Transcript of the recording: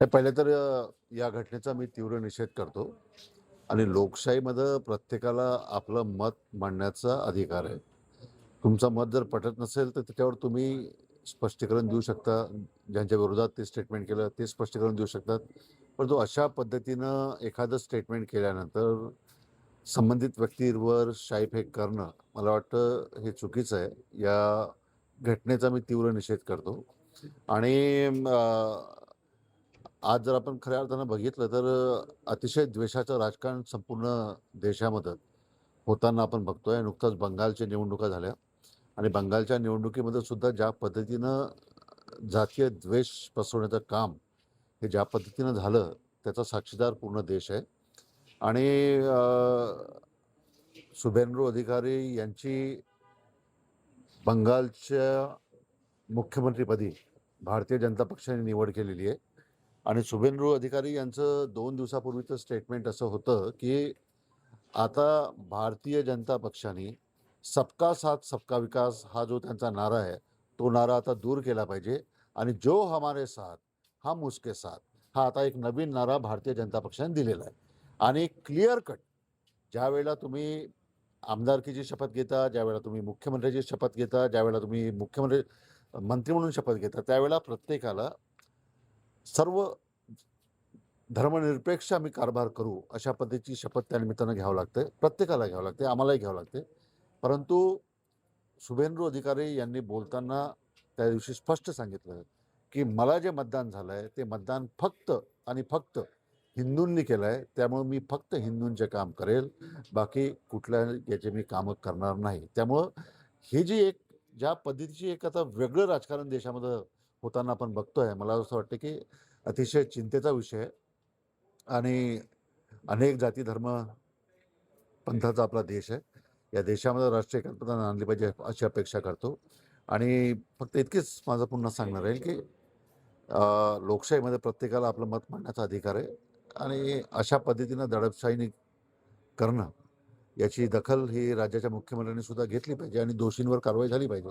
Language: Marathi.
पहिले तर या घटनेचा मी तीव्र निषेध करतो आणि लोकशाहीमध्ये प्रत्येकाला आपलं मत मांडण्याचा अधिकार आहे. तुमचं मत जर पटत नसेल तर त्याच्यावर तुम्ही स्पष्टीकरण देऊ शकता. ज्यांच्या विरोधात ते स्टेटमेंट केलं ते स्पष्टीकरण देऊ शकतात. परंतु अशा पद्धतीनं एखादं स्टेटमेंट केल्यानंतर संबंधित व्यक्तीवर शाईफेक करणं मला वाटतं हे चुकीचं आहे. या घटनेचा मी तीव्र निषेध करतो आणि आज जर आपण खऱ्या अर्थानं बघितलं तर अतिशय द्वेषाचं राजकारण संपूर्ण देशामध्ये होताना आपण बघतोय. नुकताच बंगालच्या निवडणुका झाल्या आणि बंगालच्या निवडणुकीमध्ये सुद्धा ज्या पद्धतीनं जातीय द्वेष पसरवण्याचं काम हे ज्या पद्धतीनं झालं त्याचा साक्षीदार पूर्ण देश आहे. आणि शुभेंदू अधिकारी यांची बंगालच्या मुख्यमंत्रीपदी भारतीय जनता पक्षाने निवड केलेली आहे आणि शुभेंदू अधिकारी यांचं 2 दिवसापूर्वीचं स्टेटमेंट असं होतं की आता भारतीय जनता पक्षाने सबका साथ सबका विकास हा जो त्यांचा नारा आहे तो नारा आता दूर केला पाहिजे आणि जो हमारे साथ हम उसके साथ हा आता एक नवीन नारा भारतीय जनता पक्षाने दिलेला आहे. आणि क्लिअर कट ज्यावेळेला तुम्ही आमदारकीची शपथ घेता, ज्यावेळेला तुम्ही मुख्यमंत्र्याची शपथ घेता, ज्यावेळेला तुम्ही मंत्री म्हणून शपथ घेता, त्यावेळेला प्रत्येकाला सर्व धर्मनिरपेक्ष आम्ही कारभार करू अशा पद्धतीची शपथ त्या निमित्तानं घ्यावं लागते. प्रत्येकाला घ्यावं लागते, आम्हालाही घ्यावं लागते. परंतु शुभेंदू अधिकारी यांनी बोलताना त्या दिवशी स्पष्ट सांगितलं की मला जे मतदान झालं आहे ते मतदान फक्त आणि फक्त हिंदूंनी केलं आहे, त्यामुळे मी फक्त हिंदूंचे काम करेल, बाकी कुठल्या याचे मी कामं करणार नाही. त्यामुळं ही जी एक ज्या पद्धतीची एक आता वेगळं राजकारण देशामध्ये होताना आपण बघतोय, मला असं वाटतं की अतिशय चिंतेचा विषय आहे. आणि अनेक जाती धर्म पंथाचा आपला देश आहे. या देशामध्ये राष्ट्रीय एकात्मता आणली पाहिजे अशी अपेक्षा करतो. आणि फक्त इतकेच माझं पुन्हा सांगणार आहे की लोकशाहीमध्ये प्रत्येकाला आपलं मत मांडण्याचा अधिकार आहे आणि अशा पद्धतीनं दडपशाहीने करणं याची दखल ही राज्याच्या मुख्यमंत्र्यांनी सुद्धा घेतली पाहिजे आणि दोषींवर कारवाई झाली पाहिजे.